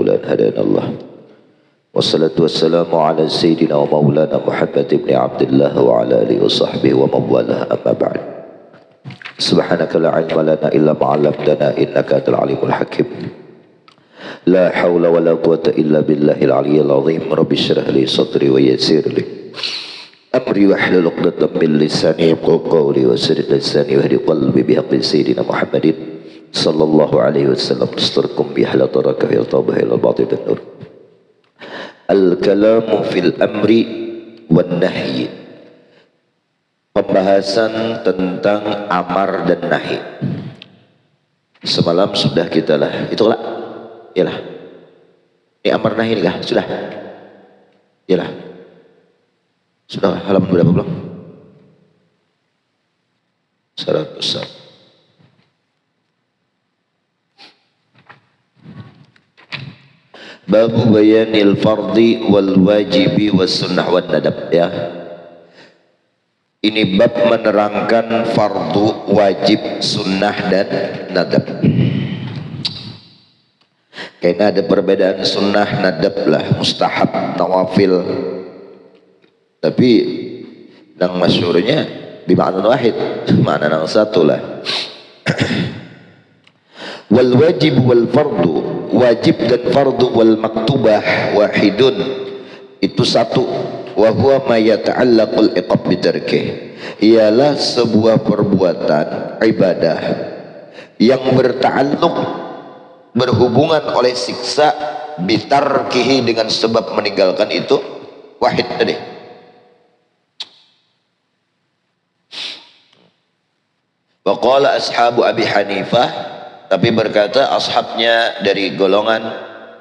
لولا أن هدانا الله والصلاة والسلام على سيدنا ومولانا محمد بن عبد الله وعلى آله وصحبه ومن والاه أما بعد سبحانك لا علم لنا إلا ما علمتنا إنك أنت العليم الحكيم لا حول ولا قوة إلا بالله العلي العظيم رب اشرح لي صدري ويسر لي أمري واحلل عقدة من لساني يفقهوا قولي وسدد لساني واهد قلبي بحق سيدنا محمد صلى الله عليه وسلم نستركم بأهل تركه يلطبه إلى الباطل النور. Al-kalamu fil amri wan nahyi, pembahasan tentang amar dan nahi. Semalam sudah kita lah, itulah, iyalah. Ini amar nahi kah? Sudah, iyalah. Sudah halaman berapa belum? 100. Babu bayanil fardi wal wajibi was sunnah wan nadab, ya. Ini bab menerangkan fardu, wajib, sunnah dan nadab. Karena ada perbedaan sunnah, nadab lah, mustahab, nawafil. Tapi yang masyhurnya bima'nan wahid, makna yang satu lah. Wal wajib wal fardu, wajib dan fardu, wal maktubah wahidun, itu satu. Wa huwa ma yata'allaqul iqab bitarkih, ialah sebuah perbuatan ibadah yang berta'alluq, berhubungan oleh siksa, bitarkihi, dengan sebab meninggalkan itu, wahid tadi. Wa qala ashabu Abi Hanifah, tapi berkata ashabnya dari golongan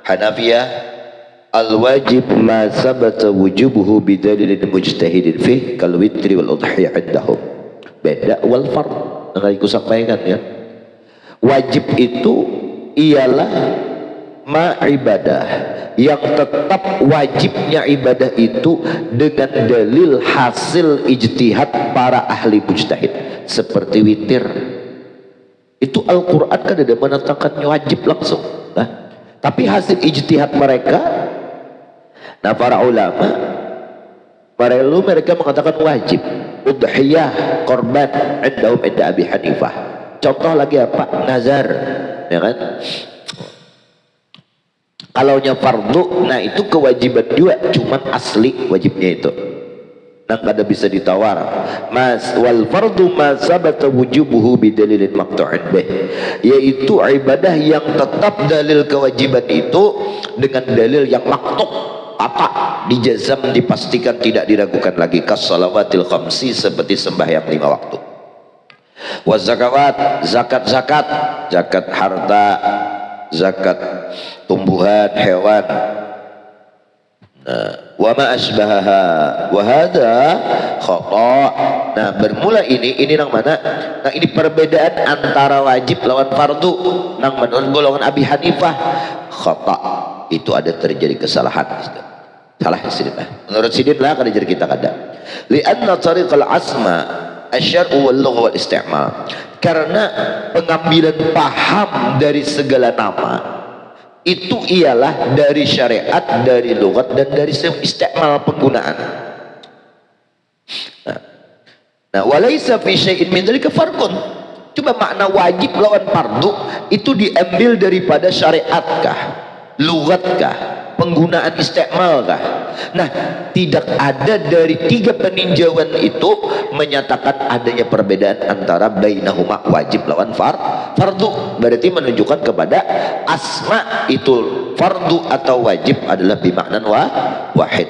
Hanafiyah, al-wajib ma sabata wujubuhu bidalilin mujtahidin fih kal witri wal udhiyah indahum. Beda wal fard, yang aku sampaikan ya. Wajib itu ialah ma ibadah yang tetap wajibnya ibadah itu dengan dalil hasil ijtihad para ahli mujtahid, seperti witir. Itu Al-Quran kan ada menetapkannya wajib langsung, nah, tapi hasil ijtihad mereka, nah para ulama mereka mengatakan wajib. Udhiyah, korban, indahum inda Abi Hanifah. Contoh lagi apa? Nazar, ya kan? Kalaunya fardu, nah itu kewajiban juga, cuman asli wajibnya itu, nah kada bisa ditawar. Mas wal fardu ma sabata wujubuhu bidalilin maqtu'in bih, yaitu ibadah yang tetap dalil kewajiban itu dengan dalil yang maktuk, apa, dijazam, dipastikan, tidak diragukan lagi. Kas salawatil khamsi, seperti sembahyang 5 waktu. Wa zakawat, zakat harta, zakat tumbuhan, hewan. Wa ma asbahaha wa hadha khata'. Nah, bermula ini nang mana? Nah, ini perbedaan antara wajib lawan fardu. Nang menurut golongan Abi Hanifah khata', itu ada terjadi kesalahan. Salah sidin lah. Menurut sidin lah kada jadi kita kada. Li'anna tariqal asma asy-syar'u wal lugha wal isti'mal. Karena pengambilan paham dari segala nama itu ialah dari syariat, dari lughat, dan dari isti'mal, penggunaan. Nah, walaysa fi syai'in min dzalika farqun. Coba makna wajib lawan fardu itu diambil daripada syariatkah, lughatkah, penggunaan isti'malkah? Nah, tidak ada dari 3 peninjauan itu menyatakan adanya perbedaan antara bainahuma, wajib lawan fardu. Berarti menunjukkan kepada asma itu fardu atau wajib adalah bimaknan wahid.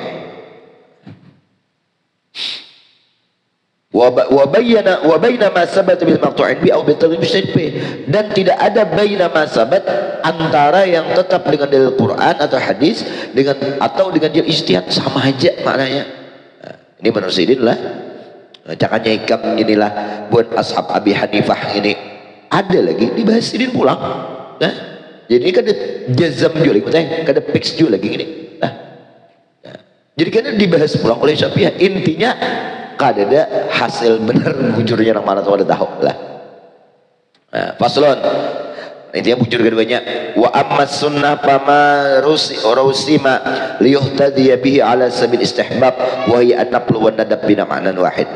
Wa baina ma sabat bil maqtu'in bi aw bi taghyir bi, dan tidak ada baina ma sabat antara yang tetap dengan dalil Quran atau hadis dengan atau dengan dalil ijtihad, sama aja maknanya. Nah, ini menurut sidin lah. Cakanya hikam inilah buat ashab Abi Hanifah ini ada lagi dibahas sidin pulang. Nah, jadi ini kan ada jazam juga lagi, kan ada fix juga lagi ini. Nah, jadi kan dibahas pulang oleh Syafi'iyah. Intinya kada ada hasil benar bujurnya nang mana tuh ada tahu lah. Nah, faslon. Intinya bujur keduanya. Wa amma sunnah fama rusima liyuhtadiya bihi ala sabil istihbab wa hiya an-naflu wan nadab bina ma'nan wahid.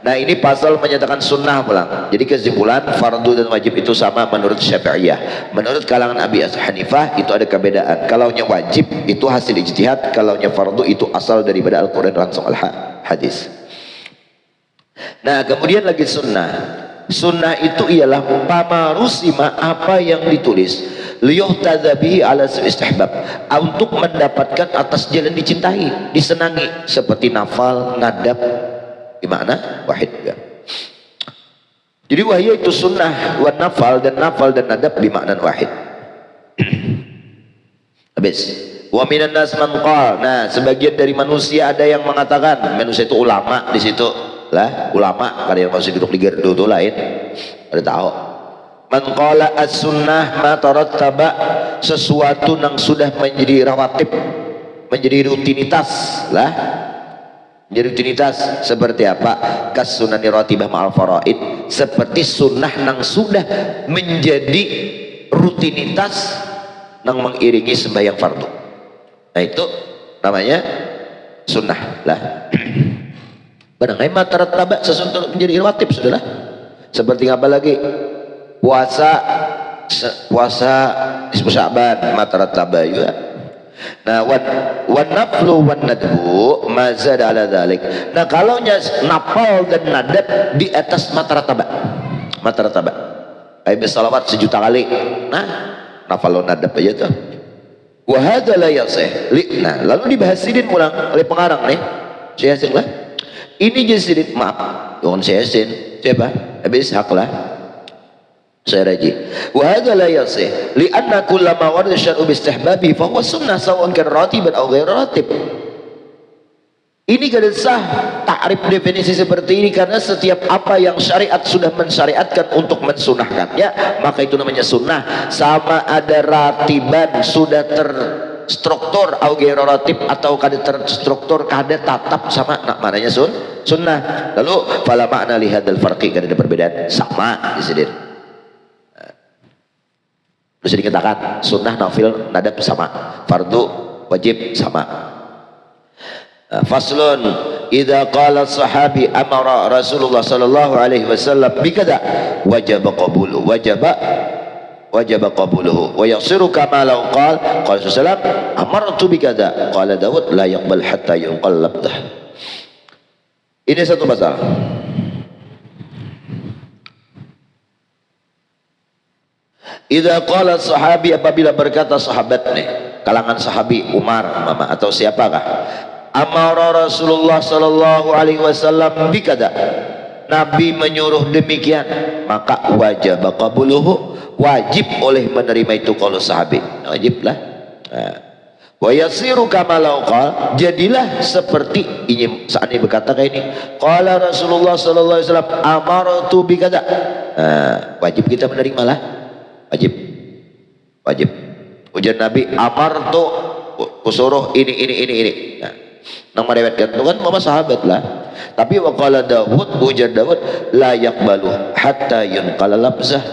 Nah ini pasal menyatakan sunnah pulang. Jadi kesimpulan fardu dan wajib itu sama menurut Syafi'iyah. Menurut kalangan Abi Hanifah itu ada perbedaan. Kalaunya wajib itu hasil ijtihad, kalaunya fardu itu asal daripada Al-Qur'an langsung al-hadis. Nah kemudian lagi sunnah. Sunnah itu ialah pamarusima, apa yang ditulis liyuhtadza bihi ala istihbab, untuk mendapatkan atas jalan dicintai, disenangi, seperti nafal, nadab, gimana? Wahid ya. Jadi wahya itu sunnah, wan nafal dan nadab bimaknan wahid. Habis. Wa minan nas man qala. Nah, sebagian dari manusia ada yang mengatakan, manusia itu ulama di situ. Lah ulama kada yang masih duduk di gardu itu lain ada tahu man qala as-sunnah ma tarattaba, sesuatu yang sudah menjadi rawatib, menjadi rutinitas lah, menjadi rutinitas seperti apa? Kas sunani ratibah ma'al faraid, seperti sunnah yang sudah menjadi rutinitas yang mengiringi sembahyang fardu. Nah itu namanya sunnah lah. Barangkali matarat tabak sesuatu menjadi rawatib sudahlah. Seperti apa lagi? Puasa nisfu Sya'ban matarat tabak juga. Nah, wan naflu wan nadbu mazad ala dzalik. Nah, kalau nafal dan nadab di atas matarat tabak. Matarat tabak. Kayak salawat 1.000.000 kali. Nah, nafal dan nadab aja tuh. Wa hadza la yasih. Nah, lalu dibahas sidin ulang oleh pengarang nih. Saya lah. Ini jadi maaf, jangan saya sin, siapa? Habis hak lah. Saya raji. Wa hadza la yasih li anna kullama warada syar'u bi istihbabi fa huwa sunnah sawa'un kan ratiban aw ghair ratib. Ini kada sah takrif definisi seperti ini, karena setiap apa yang syariat sudah mensyariatkan untuk mensunahkannya maka itu namanya sunnah, sama ada ratiban sudah terstruktur au ratib atau kada terstruktur kada tatap sama, nah maknanya sunnah. Lalu fala makna li hadzal farqi, kada ada perbedaan, sama di sini. Bisa dikatakan sunnah, nafil, nadab sama, fardu, wajib sama. Faslun idza qala sahabi amara Rasulullah sallallahu alaihi wasallam bikada wajaba qabulu wajaba qabuluhu wa yasiru kama law qala sallallahu amartu bikada qala Daud la yaqbal hatta yunqallab dah. Ini satu masalah. Idza qala sahabi, apabila berkata sahabat nih, kalangan sahabi Umar mama atau siapakah, amara Rasulullah sallallahu alaihi wasallam bikada, Nabi menyuruh demikian, maka wajib qabuluhu, wajib oleh menerima itu kalau sahabi, wajiblah. Wa yasiru kama law qala, jadilah seperti ini saat ini berkata kayak ini, qala Rasulullah sallallahu alaihi wasallam amartu bikada. Wajib kita menerima lah, wajib. Ujar Nabi, amartu, kusuruh ini. Nah, yang meriwayatkan itu kan mama sahabat lah. Tapi waqala Daud, ujar Daud, la yaqbalu hatta yunqala lafzah,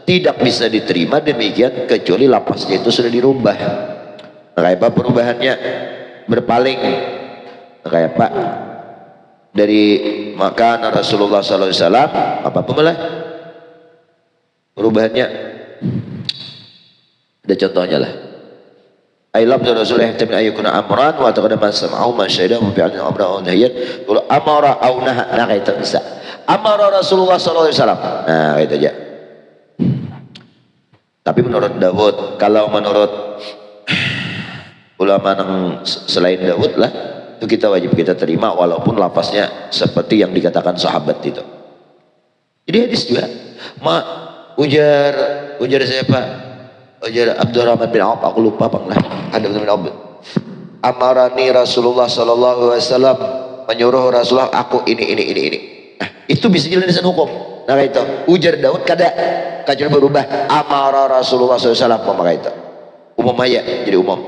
tidak bisa diterima demikian kecuali lafaznya itu sudah dirubah. Kayak apa perubahannya? Berpaling. Kayak apa? Dari maka Rasulullah sallallahu alaihi wasallam apa pemalah perubahannya? Ada contohnya lah. Ailam Rasulullah ihtamin ayyukuna amran wa taqaddama sam'ahu ma syahidahu bi anna amra nahiyat qul amara aw naha. Nah kayak bisa amara Rasulullah sallallahu alaihi wasallam, nah itu aja. Tapi menurut Daud, kalau menurut ulama yang selain Daud lah, itu kita wajib kita terima walaupun lafaznya seperti yang dikatakan sahabat itu. Jadi hadis juga ujar siapa? Ujar Abdurrahman bin Auf, aku lupa pernah ada bin Auf. Amarani Rasulullah sallallahu alaihi wasallam, menyuruh Rasulullah aku ini. Nah, itu bisa jadi landasan hukum. Nah itu ujar Daud kada kecuali berubah amara Rasulullah sallallahu alaihi wasallam, maka itu umum aja, jadi umum.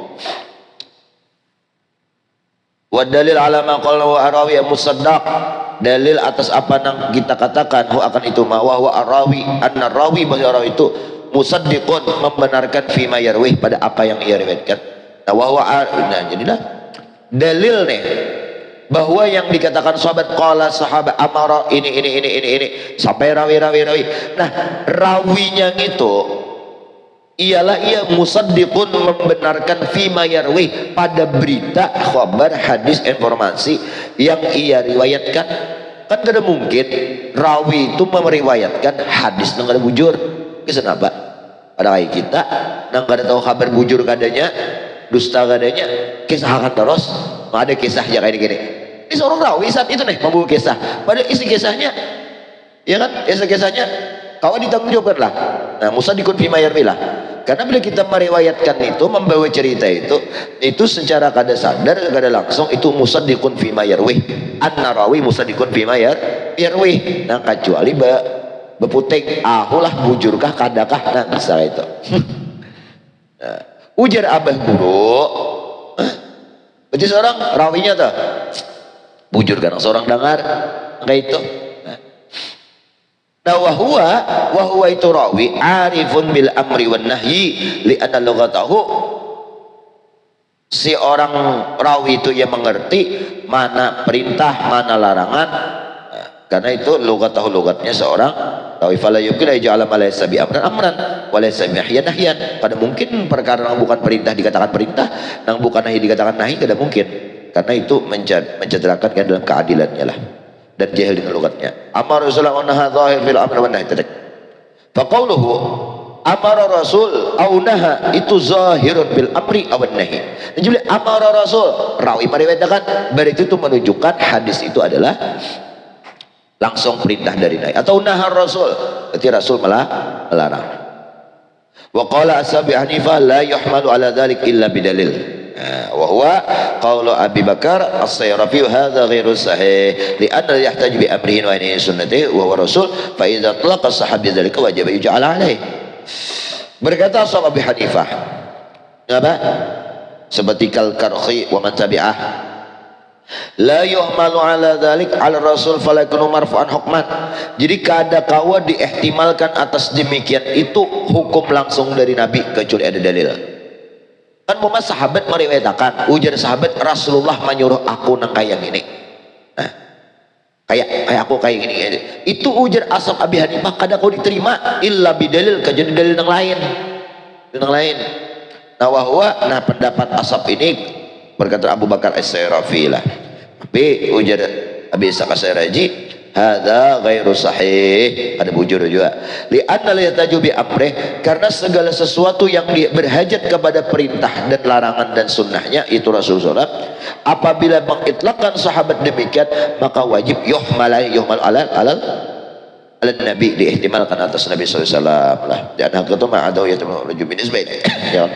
Wa dalil ala ma qala wa arawi musaddaq, dalil atas apa yang kita katakan akan itu ma wa arawi anna rawi, bahwa rawi itu musaddiqun membenarkan fima yarwih pada apa yang ia riwayatkan. Nah jadilah dalil nih bahwa yang dikatakan sahabat qala sahabat amara ini sampai rawi. Nah rawinya itu ialah ia musaddiqun membenarkan fima yarwi pada berita, khabar, hadis, informasi yang ia riwayatkan. Kan tidak mungkin rawi itu meriwayatkan hadis nang ada bujur. Kenapa? Pada kayak kita nang ada tahu kabar bujur kadanya, dusta kadanya, kisah akan terus ada kisahnya kayak gini. Ini seorang rawi saat itu nih membawa kisah. Pada isi kisahnya, ya kan? Kisahnya kawan ditanggung jawabkan lah. Nah, musaddiqun fima yarwi lah. Karena bila kita meriwayatkan itu, membawa cerita itu secara kada sadar, kada langsung itu musaddiqun fima yarwi. An-Narawi musaddiqun fima yarwi. Nah, kecuali beputing, ahulah bujurkah kadakah, nah misalnya itu. Nah, ujar abah guru, berarti seorang rawinya tuh bujur kan seorang dengar kayak itu. Nah wahwa itu rawi arifun bil amri wan nahyi li'anna lughatahu, si orang rawi itu yang mengerti mana perintah mana larangan. Nah, karena itu lughatahu lugatnya seorang rawi. Fala yumkin ay ja'ala ma laysa bi amran wa laysa bi nahyan. Kada mungkin perkara yang bukan perintah dikatakan perintah, yang bukan nahi dikatakan nahi, kada mungkin. Karena itu mencederakan kan dalam keadilannya lah, dan jahil dengan logatnya. Amar Rasulullah naha zahir fil amr wa nahy tadak. Fa qawluhu amara Rasul au naha itu zahirun bil amri aw nahy. Jadi amara Rasul rawi meriwayatkan berarti itu menunjukkan hadis itu adalah langsung perintah dari nahi, atau naha Rasul berarti Rasul melarang. Wa qala Ashabi Hanifah la yuhmalu ala dzalik illa bidalil. وهو قول أبي بكر الصيرفي هذا غير صحيح لأنه يحتاج بأمره ونهيه سنته وهو رسول فإذا طلق الصحابي ذلك وجب يجعل عليه. Berkata Ashab Abi Hanifah apa? Seperti Kal-Karhi wa man tabi'ah la yuhmalu ala dhalik ala rasul falakunu marfu'an hukman. Jadi kada kawa diihtimalkan atas demikian itu hukum langsung dari Nabi kecuali ada dalil. Kan mumas sahabat meriwayatkan, ujar sahabat Rasulullah menyuruh aku nang kayak gini. Nah, kayak aku kayak gini. Itu ujar Ashab Abi Hanifah kada kau diterima illa bidalil, kejadian dalil yang lain. Nah wahwa, nah pendapat Ashab ini berkata Abu Bakar As-Sayrafi lah. Tapi ujar Abi Ishaq As-Sayraji hadza ghairu sahih, ada bujur juga. Li'anna la yahtaju bi amrih, karena segala sesuatu yang berhajat kepada perintah dan larangan dan sunnahnya itu Rasulullah. Apabila mengitlaqkan sahabat demikian, maka wajib yuhmal alal Nabi, diihtimalkan atas Nabi sallallahu alaihi wasallam lah. Dan hak itu ma'adahu yatamaju bin isbain. Ya.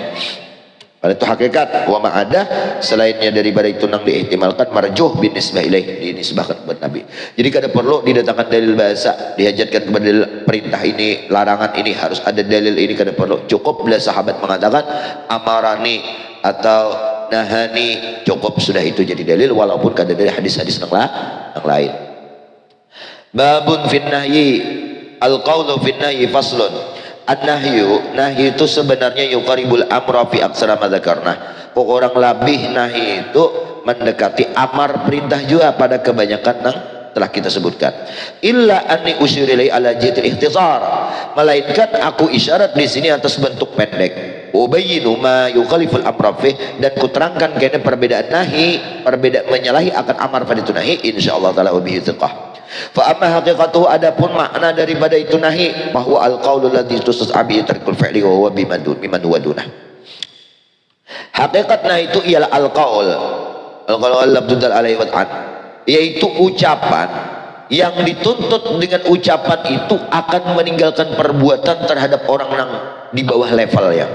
Pada itu hakikat wa ma'adah selainnya daripada itu nang diihtimalkan marjuh bin nisbah ilaih, dinisbahkan kepada Nabi. Jadi kada perlu didatangkan dalil bahasa dihajatkan kepada dalil perintah ini, larangan ini harus ada dalil ini, kada perlu. Cukup bila sahabat mengatakan amarani atau nahani, cukup sudah itu jadi dalil walaupun kada dari hadis-hadis yang lain. Babun fin nahyi al-qawlu fin nahyi faslun. An-nahyu, nahi itu sebenarnya yuqaribul amra fi aksara ma dzakarna. Orang lebih nahi itu mendekati amar perintah juga pada kebanyakan yang telah kita sebutkan. Illa anni usyiril ala jitil ikhtisar, melainkan aku isyarat di sini atas bentuk pendek. Ubayyinu ma yukhaliful amra fi, dan kuterangkan kena perbedaan nahi, perbedaan menyalahi akan amar pada itu nahi insyaallah taala bihi thiqah. Fa amma haqiqatuhu, adapun makna daripada itu nahi, bahwa al-qaulu alladhi tusabbi tarkul fi'li wa huwa biman huwa dunah. Hakikat nahi itu ialah al-qaul al-labdudal alaihi wa ta'ala, yaitu ucapan yang dituntut dengan ucapan itu akan meninggalkan perbuatan terhadap orang yang di bawah levelnya.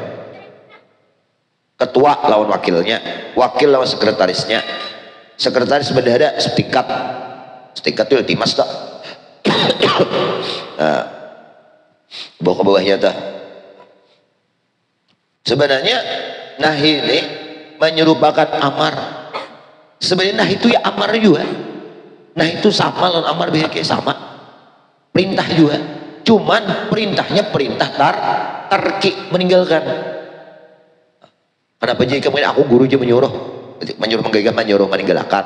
Ketua lawan wakilnya, wakil lawan sekretarisnya, sekretaris bendahara setingkat itu timas tak. Nah, bawah-bawahnya tak. Sebenarnya nahi ini menyerupakan amar. Sebenarnya nahi itu ya amar juga. Nah itu sama lawan amar, kayak sama. Perintah juga. Cuman perintahnya perintah tarki, meninggalkan. Kenapa jika mungkin aku guru aja menyuruh meninggalkan,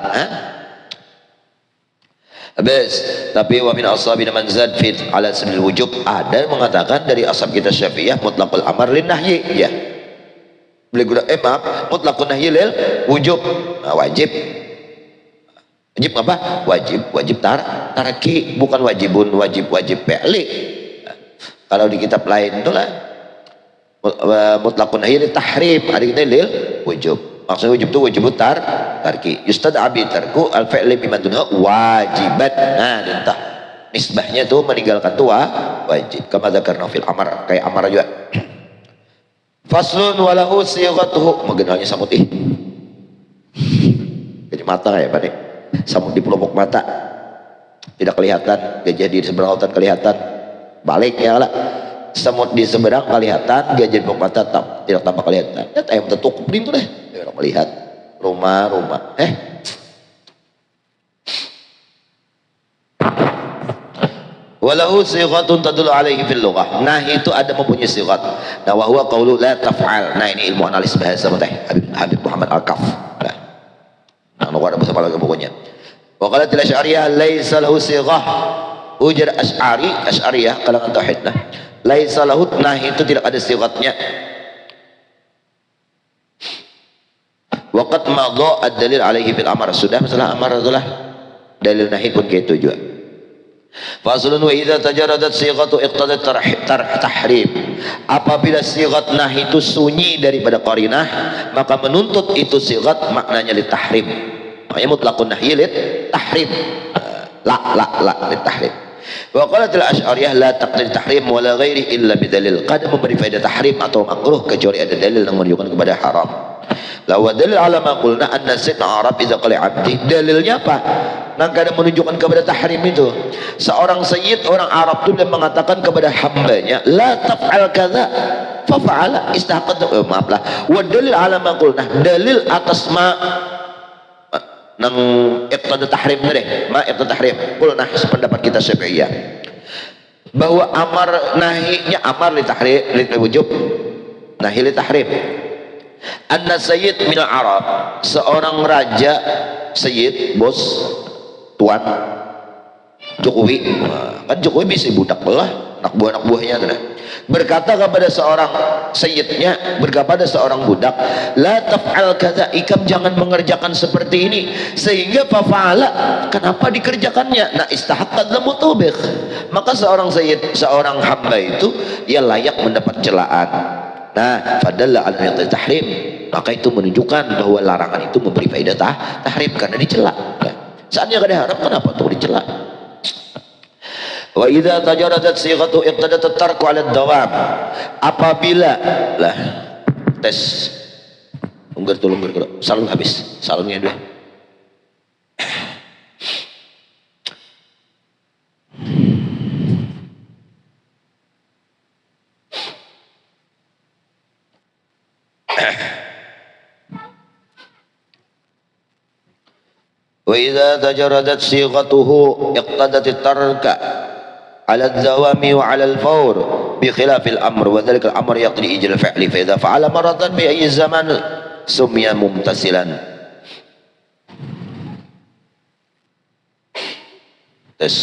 habis. Tapi wa min ashabina man zad fit ala sabil wujub, ada yang mengatakan dari ashab kita Syafi'iyah mutlaqul amar lin nahyi, ya boleh guna maaf, mutlaqun nahyi lil wujub. Nah, wajib apa? Wajib tarki, bukan wajib fi'li. Kalau di kitab lain itulah mutlaqun nahyi lil tahrim, ada kita lil wujub. Maksudnya wujub itu wujub tarki. Yustad'a bi tarku al fi'li bima dunha wajiban. Nah, entah nisbahnya tuh meninggalkan tuh wajib. Kama dzakarna fil amar, kayak amar juga. Faslun walahu sighatuhu, mengenalnya samut jadi mata kayak apa nih? Samut di pelupuk mata tidak kelihatan, gajah di seberang lautan kelihatan, baliknya lah. Semut di seberang kelihatan, gajah di pelupuk mata tidak tampak kelihatan. Ya ayam tertutup pintu deh. Orang melihat rumah walahu sighatun tadullu alaihi fil lughah. Nah, itu ada mempunyai sighat. Nah, wa huwa qaulu la taf'al. Nah, ini ilmu analis bahasa Habib Muhammad Al-Kaf. Nah, ada bahasa Arab bukunya. Wa qalat al-Asy'ariyah laisa lahu sighah. Ujar Asy'ariyah kalangan tauhid. Nah, laisa lahu, nah itu tidak ada sighatnya. Waqad madha ad-dalil alaihi fil amar, sudah masalah amar adalah dalil nahi pun gitu juga. Faslun wa idza tajaradat sighatu iqtadat tahrim. Apabila sighat nahi itu sunyi daripada qarinah, maka menuntut itu sighat maknanya li tahrim. Maknanya mutlaqun nahyi li tahrim. La li tahrim. Wa qalat al-Asy'ariyah la taqdir tahrim wa la ghairi illa bidalil. Qad memberi faedah tahrim atau makruh kecuali ada dalil yang menunjukkan kepada haram. Lawa dalil ala ma qulna anna sidna Arab idza qala 'abdi. Dalilnya apa? Nah, kadang menunjukkan kepada tahrim itu. Seorang sayyid orang Arab itu mengatakan kepada hambanya, la taf'al kadza fa fa'ala istahaqqat. Maaflah. Wa dalil ala ma qulna, dalil atas ma nang iqtada tahrim deh. Ma iqtada tahrim. Qulna sependapat kita Syafi'iyah. Bahwa amar nahinya amar li tahrim li wujub. Nahi li tahrim. Anna sayyid min Arab, seorang raja, sayyid, bos, tuan, Jokowi, kan Jokowi bisa budak lah, anak buahnya tuh. Berkata kepada seorang sayyidnya, berkata seorang budak, la taf'al kadza, ikam jangan mengerjakan seperti ini, sehingga fa'ala, kenapa dikerjakannya? Nah, istahaqqat la mutubikh, maka seorang sayyid, seorang hamba itu ia layak mendapat celaan. Nah, fadalla ala tahrim, maka itu menunjukkan bahwa larangan itu memberi faedah tahrim karena dicela. Saatnya kada haram, kenapa tuh dicela? Wa idza tajaradat sighatu iqtadat at-tarku 'ala ad-dawam. Apabila lah tes lunggar salun habis, salunnya dua. Wa idza tajaradat sighatuhu iqtadat at-tarka 'ala ad-dawami wa 'ala al-fawr bi khilafil amr wa dhalika al-amr yaqdi ijra fi'li fa idza fa'ala maratan bi ayyi zaman sumya mumtasilan. Tes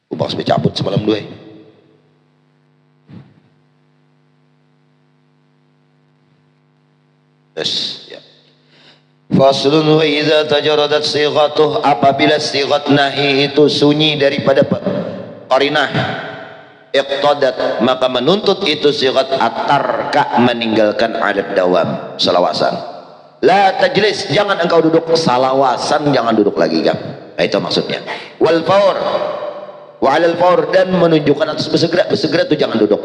ubah sampai cabut semalam dua. Tes ya. Faslun wa idza tajaradat sighatuh, apabila sighat nahi itu sunyi daripada qarinah iqtadat, maka menuntut itu sighat at-tarka, meninggalkan adat dawam, salawasan. La tajlis, jangan engkau duduk, salawasan jangan duduk lagi kan. Nah, itu maksudnya. Wal faur wa 'alal faur, dan menunjukkan atas bersegera itu jangan duduk.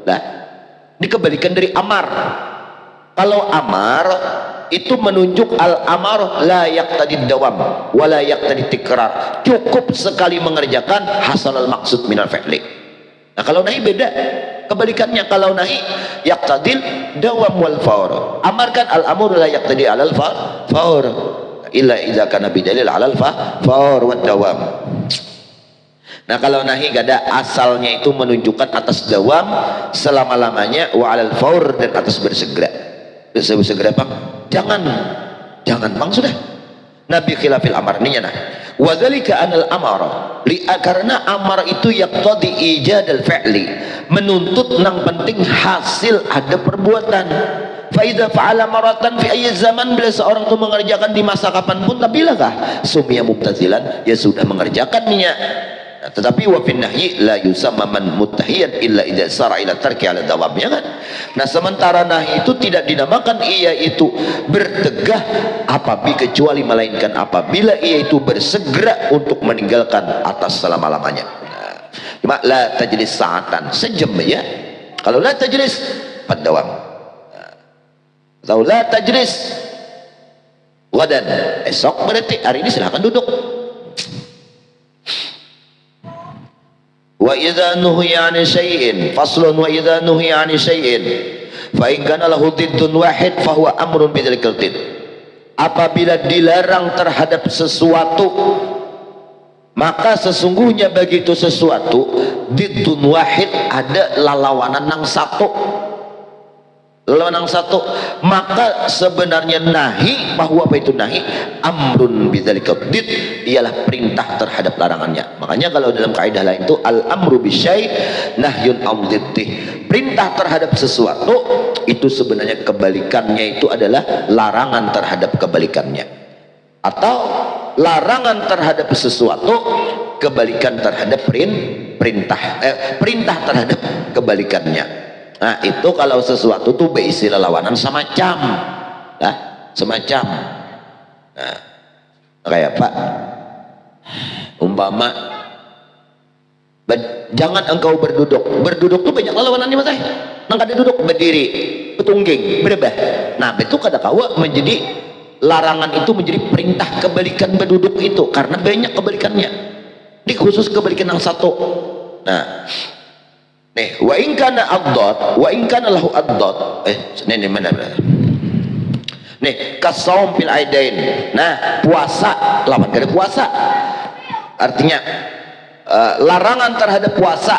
Nah, dikembalikan dari amar. Kalau amar itu menunjuk al-amar la yaqtadi dawam wa la yaqtadi tikrar, cukup sekali mengerjakan hasal al-maqsud minal fi'li. Nah, kalau nahi beda, kebalikannya. Kalau nahi yaqtadil dawam wal faur, amarkan al-amru la yaqtadi alal faur illa idza kana bidalil alal faur wad dawam. Nah kalau nahi gak ada, asalnya itu menunjukkan atas dawam selama-lamanya, wa alal faur, dan atas bersegera. Bersegera bang, jangan bang sudah. Nabi khilafil amar ninya nah. Wa dzalika anal amara karena amar itu yaqtadi ijadal fi'li, menuntut nang penting hasil ada perbuatan. Fa idza fa'ala maratan fi ayyi zaman, bila seorang itu mengerjakan di masa kapanpun, bilakah sumya mubtazilan, ya sudah mengerjakannya. Nah, tetapi wa fin nahyi la yusamma man muttahiyan illa idza sara ila tarki ala dawamnya kan. Nah sementara nahi itu tidak dinamakan ia itu bertegah apabila, kecuali melainkan apabila ia itu bersegera untuk meninggalkan atas selama-lamanya. Nah, cuma la tajlis sa'atan, sejam ya. Kalau la tajlis padawam. Atau la tajlis wadan, esok berarti hari ini silahkan duduk. Wa idza nuhiya 'ani syai'in faslun, wa idza nuhiya 'ani syai'in fa in kana lahu diddun wahid fa huwa amrun bidzalikal didd. Apabila dilarang terhadap sesuatu, maka sesungguhnya bagi itu sesuatu diddun wahid, ada lalawanan yang satu. Lawan satu, maka sebenarnya nahi, bahwa apa itu nahi, amrun bidzalika didd, ialah perintah terhadap larangannya. Makanya kalau dalam kaidah lain itu al amru bisyai nahyun an diddih, perintah terhadap sesuatu itu sebenarnya kebalikannya itu adalah larangan terhadap kebalikannya, atau larangan terhadap sesuatu kebalikan terhadap perintah terhadap kebalikannya. Nah itu kalau sesuatu tuh beristilah lawanan semacam, nah semacam. Nah kayak Pak, umpama jangan engkau berduduk tuh banyak lawanannya mas. Nang kada duduk, berdiri, betungging, berebah. Nah itu kada kawa menjadi larangan, itu menjadi perintah kebalikan berduduk itu, karena banyak kebalikannya. Ini khusus kebalikan yang satu. Nah nih, wa in kana addad, wa in kana lahu addad. Ini mana? Nih, kasaum fil aidain. Nah, puasa lawan kada puasa. Artinya larangan terhadap puasa.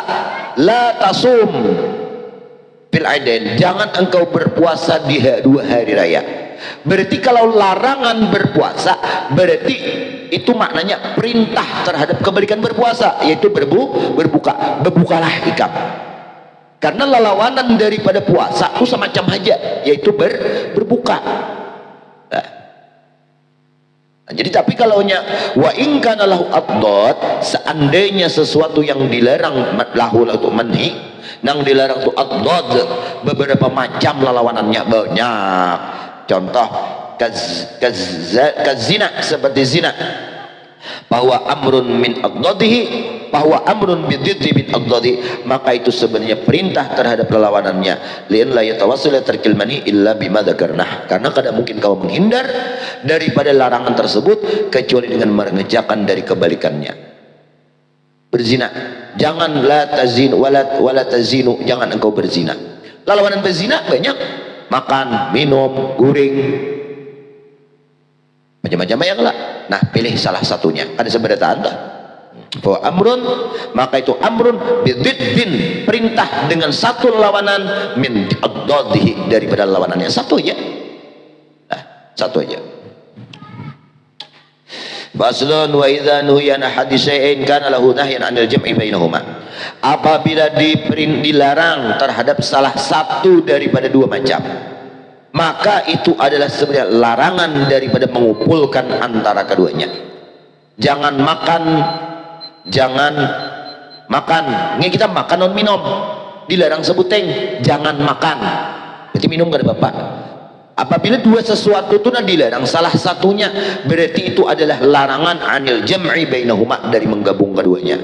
La tasum fil aidain. Jangan engkau berpuasa di dua hari raya. Berarti kalau larangan berpuasa, berarti itu maknanya perintah terhadap kebalikan berpuasa, yaitu berbuka. Berbukalah ikam. Karena lawanan daripada puasa itu semacam haja, yaitu berbuka. Nah, jadi tapi kalau wa in kana lahu addad, seandainya sesuatu yang dilarang lahu untuk manhi, yang dilarang itu addad, beberapa macam lawanannya banyak. Contoh kazina, seperti zina, bahwa amrun min addadihi, bahwa amrun bididdi min addadi, maka itu sebenarnya perintah terhadap lawanannya. Lian la yatawassil tarkil mani illa bima dzakarnah, karena kada mungkin kau menghindar daripada larangan tersebut kecuali dengan mengerjakan dari kebalikannya. Berzina, jangan la tazin wala tazinu, jangan engkau berzina. Lawanan berzina banyak, makan, minum, guring, macam-macam ya lah. Nah pilih salah satunya, ada seberapa anda bahwa amrun, maka itu amrun bididdin, perintah dengan satu lawanan min addadihi, daripada lawanannya satu aja. Nah satu aja. Faslun wa idza nuhiyana hadisyain kana lahu nahyan 'anil jam'i bainahuma. Apabila dilarang terhadap salah satu daripada dua macam, maka itu adalah sebenarnya larangan daripada mengumpulkan antara keduanya. Jangan makan. Ini kita makan non minum, dilarang sebuteng jangan makan, berarti minum kada bapak. Apabila dua sesuatu itu dilarang salah satunya, berarti itu adalah larangan anil jam'i bainahuma, dari menggabung keduanya.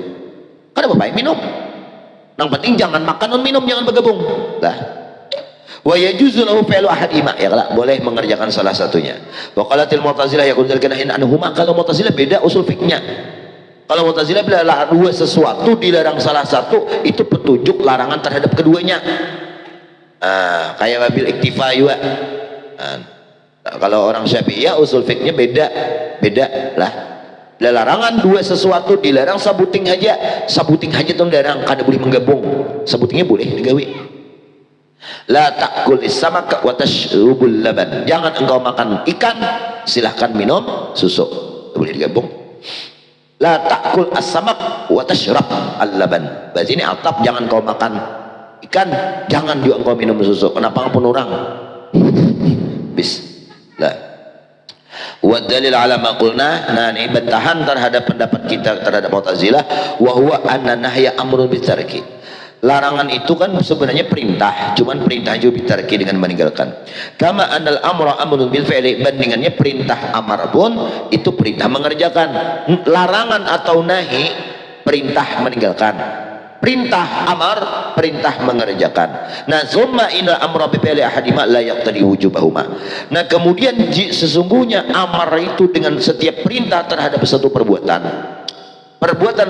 Kada bapak minum, yang penting jangan makan non minum, jangan bergabung lah. Wa yajuzu lahu fi'lu ahadima, ya lah, boleh mengerjakan salah satunya. Wa qalatil mu'tazilah yaqul dzalika nahyin anhuma. Kalau mu'tazilah beda usul fiknya. Kalau mu'tazilah bila dua sesuatu dilarang salah satu, itu petunjuk larangan terhadap keduanya. Kayak wabil iktifa juga. Kalau orang Syafi'iyah usul fiknya beda lah. larangan dua sesuatu dilarang sabuting haja itu dilarang, kada boleh menggabung. Sabutingnya boleh digawe. La ta'kul as-samak wa tashrubul laban, jangan engkau makan ikan, silahkan minum susu, boleh digabung. La ta'kul as-samak wa tashrab al-laban, berarti ini atap, jangan kau makan ikan, jangan juga engkau minum susu. Kenapa ngapun orang? Bismillah. Wa dalil ala ma qulna, nah ini bantahan terhadap pendapat kita terhadap Mu'tazilah, wa huwa anna nahya amrun bitarki. Larangan itu kan sebenarnya perintah, cuman perintah juga bitarki dengan meninggalkan. Kama anal amra amrun bil fi'li, bandingannya perintah amar pun itu perintah mengerjakan. Larangan atau nahi perintah meninggalkan, perintah amar perintah mengerjakan. Nah, summa inal amra bi fi'li ahadima la yaqtadi wujubahuma. Nah, kemudian sesungguhnya amar itu dengan setiap perintah terhadap satu perbuatan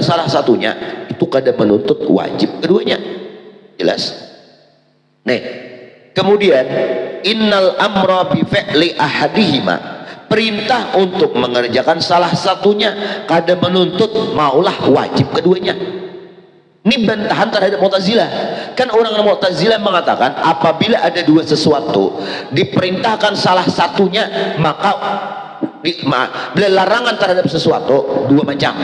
salah satunya itu kadang menuntut wajib keduanya. Jelas? Nih, kemudian innal amra bi fi'li ahadihima, perintah untuk mengerjakan salah satunya kadang menuntut maulah wajib keduanya. Ini bantahan terhadap Mu'tazilah. Kan orang Mu'tazilah mengatakan apabila ada dua sesuatu diperintahkan salah satunya, maka bila larangan terhadap sesuatu dua macam,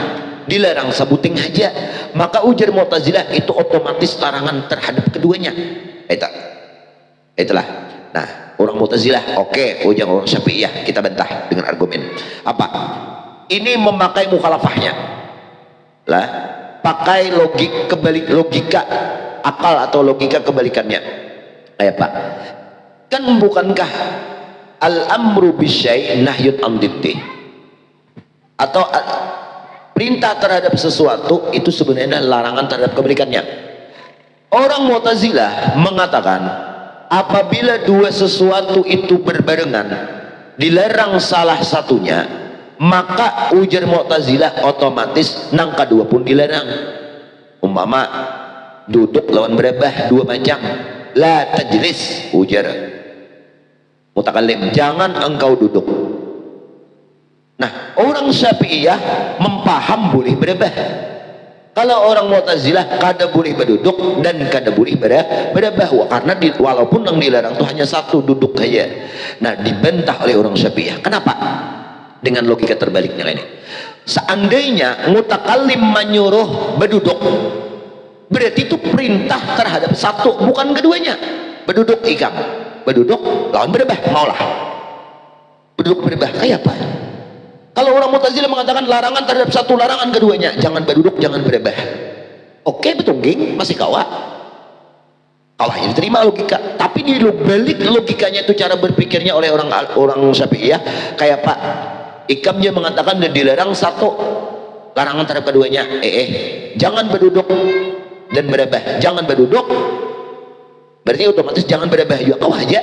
dilarang sabuting haja, maka ujar Mu'tazilah itu otomatis larangan terhadap keduanya. Itulah. Nah, orang Mu'tazilah oke, ujar orang Syafi'iyah kita bantah dengan argumen apa? Ini memakai mukhalafahnya lah, pakai logika akal atau logika kebalikannya. Kayak Pak, kan bukankah al-amru bisyai' nahyun an diddi, atau perintah terhadap sesuatu itu sebenarnya larangan terhadap kebalikannya. Orang Mu'tazilah mengatakan apabila dua sesuatu itu berbarengan dilarang salah satunya, maka ujar Mu'tazilah otomatis nang kedua pun dilarang. Umpama duduk lawan berebah dua macam, la tajlis ujar mutakallim, jangan engkau duduk. Nah, orang Syafi'iyah mempaham boleh berebah. Kalau orang Mu'tazilah kada boleh berduduk dan kada boleh berebah, karena walaupun yang dilarang itu hanya satu, duduk saja. Nah, dibantah oleh orang Syafi'iyah. Kenapa? Dengan logika terbaliknya ini. Seandainya mutakallim menyuruh berduduk, berarti itu perintah terhadap satu, bukan keduanya. Berduduk ikam, berduduk lawan berebah, maulah berduduk berebah. Kayak apa? Kalau orang Mu'tazilah mengatakan larangan terhadap satu, larangan keduanya, jangan berduduk, jangan berebah. Oke, betul geng, masih kawah yang diterima logika. Tapi di balik logikanya itu cara berpikirnya oleh orang Syafi'iyah kayak Pak Ikam dia mengatakan dan dilarang satu, larangan terhadap keduanya. Jangan berduduk dan berebah, jangan berduduk, berarti otomatis jangan berebah juga. Kau aja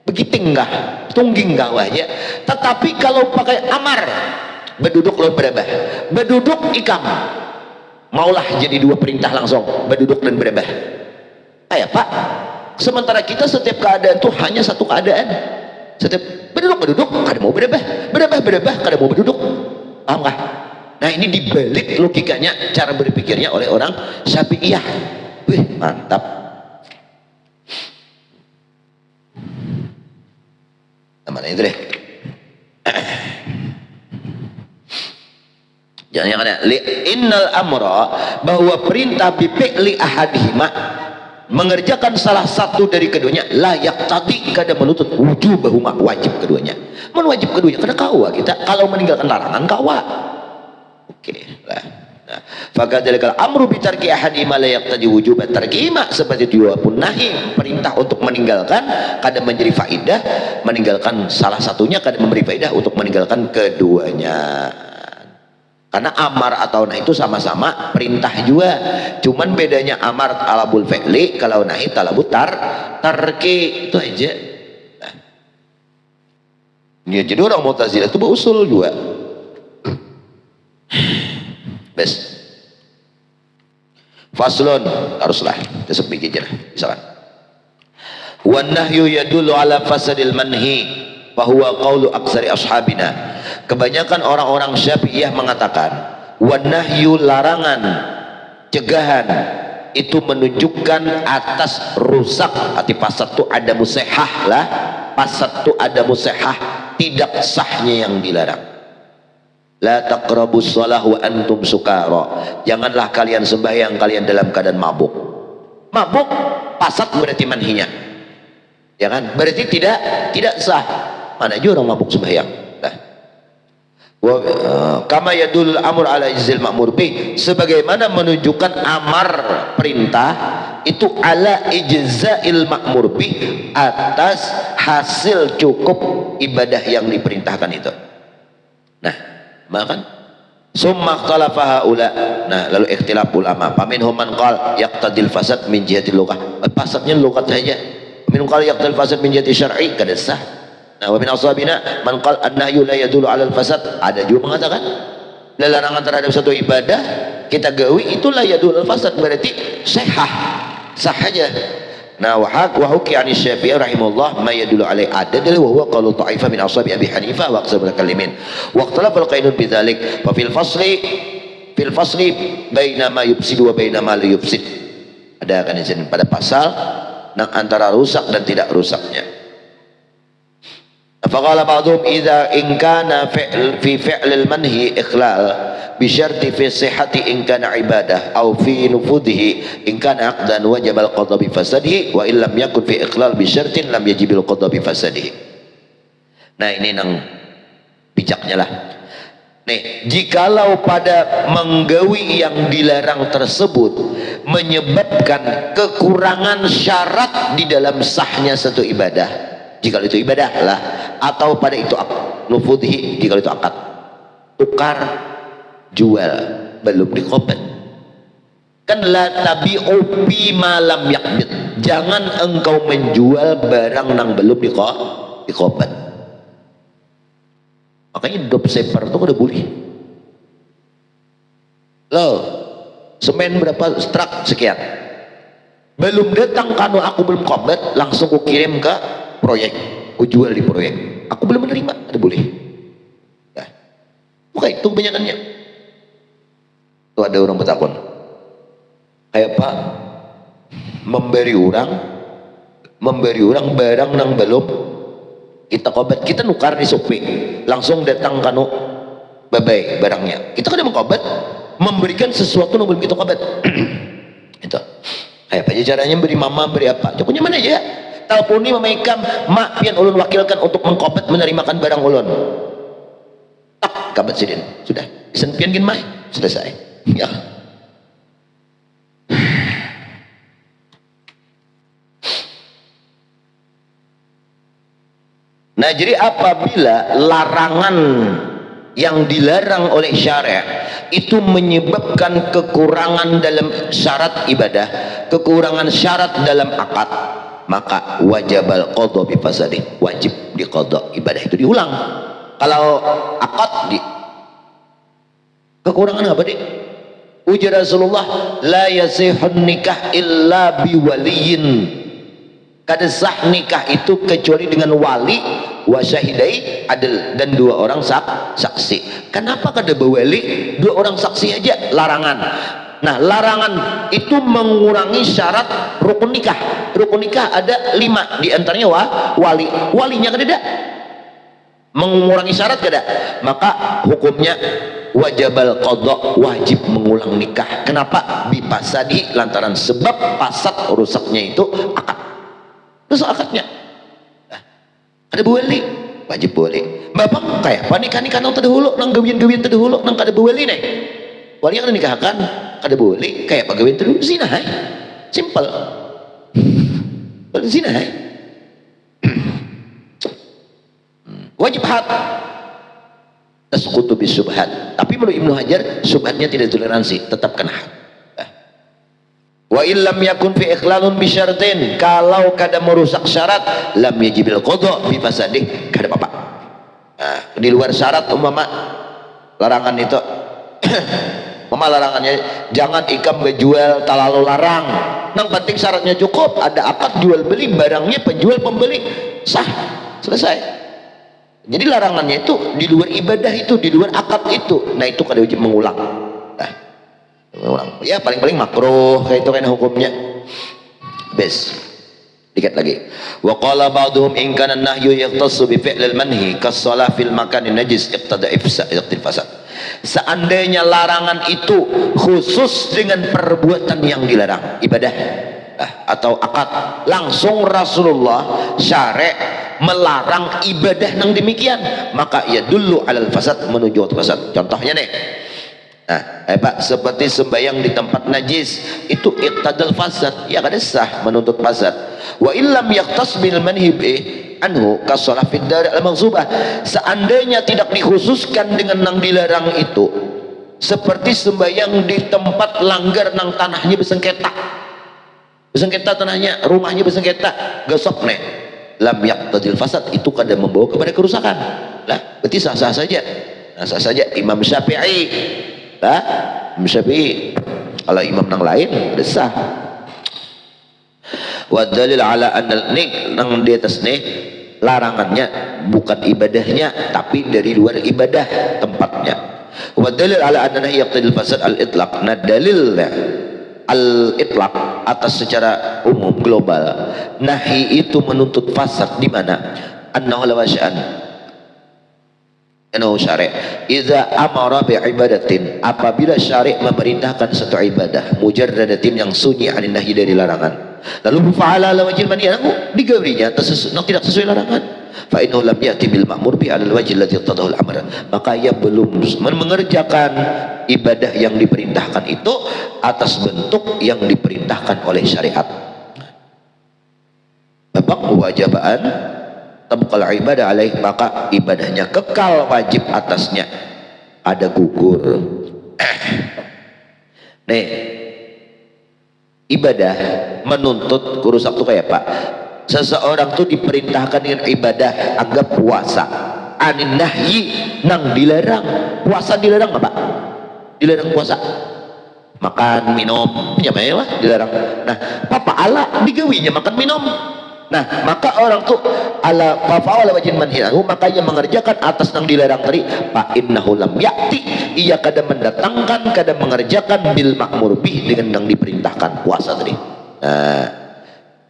begitu enggak, tungging enggak aja. Tetapi kalau pakai amar, berduduk lo berebah, berduduk ikam, maulah jadi dua perintah langsung, berduduk dan berebah. Kayak Pak, sementara kita setiap keadaan tuh hanya satu keadaan. Setiap berduduk kada mau berebah, berebah kada mau berduduk. Paham kah? Nah, ini dibalik logikanya cara berpikirnya oleh orang Syafi'iyah. Wih, mantap. Mana itu deh. Jangan ada innal amra, bahwa perintah bi fi'li ahadihima, mengerjakan salah satu dari keduanya, layak tadi kada menuntut wujubahuma, wajib keduanya. Wajib keduanya kada kawa kita kalau meninggalkan larangan kawa. Oke lah. Nah, fakadzalika amru bi tarki ahadihima la yaqtadi wujubat tarkihima, seperti itu pun nahi, perintah untuk meninggalkan kadang menjadi faidah, meninggalkan salah satunya kadang memberi faidah untuk meninggalkan keduanya. Karena amar atau nahi itu sama-sama perintah juga, cuman bedanya amar talabul fi'li, kalau nahi talabut tarki, itu aja. Nah, ya, jadi orang Mu'tazilah itu berusul juga. Bes. Faslun, haruslah kita sepikir aja lah, misalkan. Wan nahyu yadullu ala fasadil manhi, fa huwa qaulu aksari ashabina. kebanyakan orang-orang Syafi'iyah mengatakan wanahyu larangan, cegahan itu menunjukkan atas rusak hati fasad tu ada musehah lah, fasad tu ada musehah, tidak sahnya yang dilarang. La taqrabus shalah wa antum sukara, janganlah kalian sembahyang kalian dalam keadaan mabuk. Mabuk fasad berarti manhinya, ya kan, berarti tidak sah. Mana juga orang mabuk sembahyang. Kama yadul amr ala izil ma'mur bih, sebagaimana menunjukkan amar perintah itu ala ijza'il ma'mur bih, atas hasil cukup ibadah yang diperintahkan itu. Nah, makan summa ikhtalafa haula. Nah, lalu ikhtilaf ulama, faminhum man qala yaqtadil fasad min jihatil lughah, fasadnya lughat saja. Minhum qala yaqtadil fasad min jihati syar'i, kada sah. Nah, wa min ashabina man qala an-nahyu la yadullu 'ala al-fasad, ada juga mengatakan larangan terhadap satu ibadah kita gawi itu la yadullu al-fasad, berarti sah saja. Nah, wa huki 'ani Syafi'i rahimahullah ma yadullu 'alaihi, ada dalil wa huwa qaulu ta'ifah min ashabi Abi Hanifah wa aksarul kalimin wa ikhtalafa al-qainun bidzalik fa fil fasli baina ma yufsidu wa baina ma la yufsid, ada kan di sini pada pasal antara rusak dan tidak rusaknya. Faqala ba'dhum idza in kana fi fi'lil manhi ikhlal bi syarti fi sihhati in kana ibadah aw fi nufudhihi in kana aqdan wajib al qada bi fasadihi wa illam yakun fi ikhlal bi syartin lam yajib al qada bi fasadihi. Nah, ini nang bijaknya lah. Nih, jikalau pada menggawi yang dilarang tersebut menyebabkan kekurangan syarat di dalam sahnya satu ibadah, jika itu ibadah lah, atau pada itu nufudhi, jika itu akad tukar jual belum dikobat, kan la tabi'u fi ma lam yaqbid, jangan engkau menjual barang nang belum dikobat. Makanya dop seper itu udah boleh loh, semen berapa strak sekian, belum datang kanu aku belum kobat, langsung ku kirim ke proyek, ku jual di proyek, aku belum menerima, ada boleh ya. Bukan itu kebanyakannya. Itu ada orang bertakon kayak apa, memberi orang barang nang belum kita kobat, kita nukar di Shopee, langsung datang kanu babai barangnya, kita kan mengkobat, memberikan sesuatu yang belum kita kobat. Itu kayak apa aja caranya, beri mama, beri apa, cukupnya mana aja, teleponi mama ikam, mak pian ulun wakilkan untuk mengkobat menerimakan barang ulun, tak kabat sidin, sudah isen pian gin mai, selesai ya. Nah, jadi apabila larangan yang dilarang oleh syariat itu menyebabkan kekurangan dalam syarat ibadah, kekurangan syarat dalam akad, maka wajibal qadha bi fasadih, wajib diqadha, ibadah itu diulang. Kalau akad kekurangan apa dik? Ujar Rasulullah, la yasihun nikah illa bi waliyin, kada sah nikah itu kecuali dengan wali wa syahidai adil, dan dua orang saksi. Kenapa kada bawali, dua orang saksi aja larangan? Nah, larangan itu mengurangi syarat rukun nikah. Rukun nikah ada 5, diantaranya walinya kada ada, mengurangi syarat kada, maka hukumnya wajibal qadha, wajib mengulang nikah. Kenapa? Bipasadi, lantaran sebab pasad rusaknya itu akad, rusak akadnya. Ada bawali, wajib bawali. Bapak kayak apa nikah nang terdahulu, nang gawian terdahulu, nang kada bawali nih. Wali yang nikahkan kada bawali, kayak apa gawian terdahulu? Zina, hai. Simple. Zina, hai. Wajib had. Tasqutu bis subhat. Tapi menurut Ibnu Hajar, subhatnya tidak toleransi, tetap kena had. Wa illam yakun fi ikhlalun bi syartin, kalau kada merusak syarat, lam yajibil qadha bi fasadih, kada apa-apa. Nah, di luar syarat umpama larangan itu umpama larangannya jangan ikam berjual talalu larang, nang penting syaratnya cukup, ada akad jual beli, barangnya penjual pembeli sah, selesai. Jadi larangannya itu di luar ibadah itu, di luar akad itu. Nah itu kada wajib mengulang. Nah, mengulang. Ya paling-paling makruh kayak itu kan hukumnya. Bes. Dikit lagi. Wa qala ba'dhum in kana an-nahyu yaqtasu bi fi'lil manhi kas-shalah fil makanin najis iqtada ifsa'il fasad. Seandainya larangan itu khusus dengan perbuatan yang dilarang, ibadah atau akad, langsung Rasulullah syari' melarang ibadah yang demikian, maka ya dulu alal fasad, menuju fasad. Contohnya nih, Pak, seperti sembahyang di tempat najis itu iqtadal fasad, ya kada sah, menuntut fasad. Wa illam yaqtas bil manhib anhu kasalah fid dar al maghzubah, seandainya tidak dikhususkan dengan yang dilarang itu, seperti sembahyang di tempat langgar nang tanahnya bersengketa tanahnya, rumahnya bersengketa, gosok nih, lam yaqtadil fasad, itu kadang membawa kepada kerusakan. Lah berarti sah-sah saja. Nah, sah saja. Imam Syafi'i, Imam Syafi'i, kalau imam nang lain udah sah. Wa dalil ala anna nang di atas nih larangannya bukan ibadahnya tapi dari luar ibadah tempatnya. Wa dalil ala anna yaqtadil fasad al itlaq, nah dalilnya al itlaq atas secara umum global, nahi itu menuntut fasad di mana annahu la wasya'an annahu syari' idza amara bi ibadatin, apabila syari' memerintahkan satu ibadah mujarradatin yang sunyi anin nahi dari larangan, lalu fa'ala la wajil mani'ahu, digawinya tidak sesuai larangan, fa innahu lam ya'ti bil ma'mur bi 'ala al wajh alladhi iqtadahu al amr, maka ia belum mengerjakan ibadah yang diperintahkan itu atas bentuk yang diperintahkan oleh syariat. Babak wajibaan tabqal ibadah alaih, maka ibadahnya kekal wajib atasnya, ada gugur. Nih, ibadah menuntut kurusak tuh kayak Pak, seseorang tuh diperintahkan dengan ibadah, anggap puasa, anin nahyi nang dilarang, puasa dilarang apa? Dilarang puasa, makan minum ya lah dilarang. Nah papa ala digawinya makan minum, nah maka orang tuh ala fa'ala wajin manhi'ahu, makanya mengerjakan atas nang dilarang tadi, fa innahu lam ya'ti, ia kadang mendatangkan, kadang mengerjakan bil ma'mur bih, dengan yang diperintahkan puasa tadi. Nah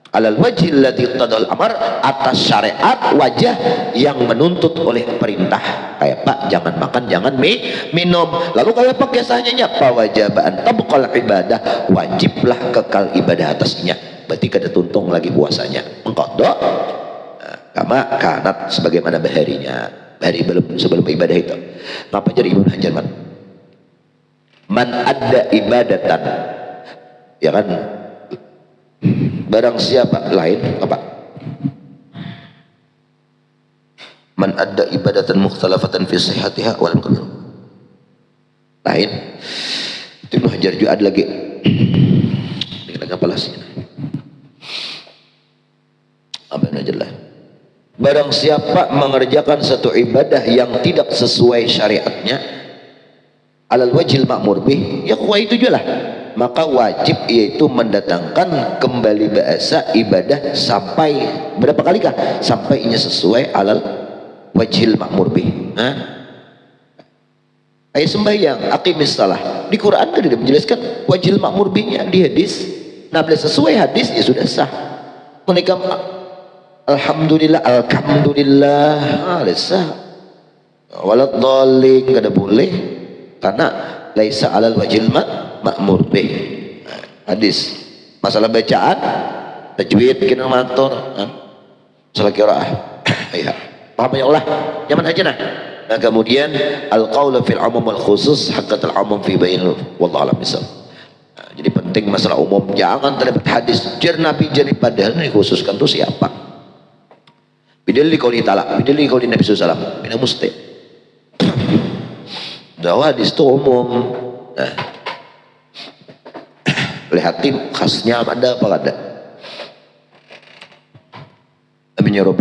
alal wajhil ladzi iqtadal amar, atas syariat wajah yang menuntut oleh perintah, kayak Pak jangan makan, jangan minum. Lalu kayak Pak kisahnya apa? Wajibaan tabqal ibadah, wajiblah kekal ibadah atasnya, berarti kada tuntung lagi puasanya, mengkodok kama kanat, sebagaimana baharinya, bahari sebelum ibadah itu. Ngapa jadi Ibnu Hajar man adda ibadatan, ya kan, barang siapa lain apa? Man adda ibadatan mukhtalafatan fi sihhatiha wal qadr. Lain. Itu Ibnu Hajar juga ada lagi. Ini apa sih? Apa yang jelas? Barang siapa mengerjakan satu ibadah yang tidak sesuai syariatnya, alal wajhil ma'mur bih, ya kuah itu juga lah, maka wajib yaitu mendatangkan kembali bahasa ibadah sampai berapa kali kah? Sampai ini sesuai alal wajhil ma'mur bih. Ayat sembahyang aqimis salah, di Quran kan tidak menjelaskan wajhil ma'mur bihnya, di hadis. Nah bila sesuai hadis ya sudah sah. Mereka alhamdulillah sah. Walad dhalin kada boleh, karena laisa alal wajhil ma'mur bih. Hadis. Masalah bacaan tajwid kena matur, masalah qiraah. Iya. Paham ya Allah? Nyaman aja nah. Nah kemudian al-qaulu fil umum wal khusus haqqatul umum fi bain, wallahu a'lam bissawab. Jadi penting masalah umum, jangan terdapat hadis jar Nabi jadi padahal ini khususkan tuh siapa? Bidalli qauli ta'ala, bidalli qauli Nabi sallallahu alaihi wasallam, bina musti. Dakwah hadis itu umum. Nah, lihatin khasnya ada apa ada. Amin ya rabbal